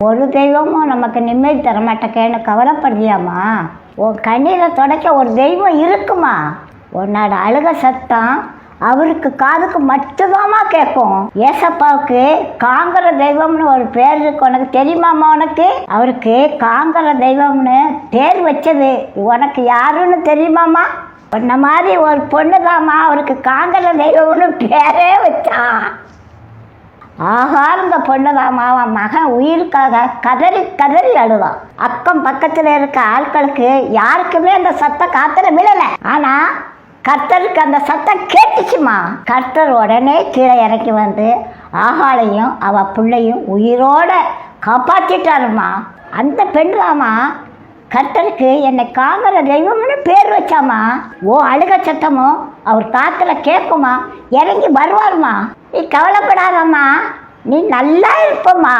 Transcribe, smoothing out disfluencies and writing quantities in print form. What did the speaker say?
ஒரு தெய்வமும் நமக்கு நிம்மதி தரமாட்டேன்னு கவலைப்படுறியாம்மா? உன் கண்ணீரை துடைக்க ஒரு தெய்வம் இருக்குமா? உன்னோட அழுக சத்தம் அவருக்கு காதுக்கு மட்டும்தாம்மா கேட்கும். ஏசப்பாவுக்கு காங்கிற தெய்வம்னு ஒரு பேர் இருக்கு, உனக்கு தெரியுமாம்மா? உனக்கு அவருக்கு காங்கிற தெய்வம்னு பேர் வச்சது உனக்கு யாருன்னு தெரியுமாம்மா? உன்ன மாதிரி ஒரு பொண்ணுதாம்மா அவருக்கு காங்கிற தெய்வம்னு பேரே வச்சான். ஆகார்ந்த பொண்ணுதாம்மா அவன் மகன் உயிருக்காக கதறி கதறி அழுவான். அக்கம் பக்கத்தில் இருக்க ஆட்களுக்கு யாருக்குமே அந்த சத்தம் காத்துல விழலை. ஆனா கர்த்தருக்கு அந்த சத்தம் கேட்டுச்சுமா. கர்த்தர் உடனே கீழே இறக்கி வந்து ஆகாளையும் அவ பிள்ளையும் உயிரோட காப்பாற்றிட்டாருமா. அந்த பெண்தாம்மா கர்த்தருக்கு என்னை காங்கிற தெய்வம்னு பேர் வச்சாமா. ஓ அழுக சத்தமும் அவர் காத்துல கேட்குமா, இறங்கி வருவாருமா. நீ கவலைப்படாதம்மா, நீ நல்லா இருப்பம்மா.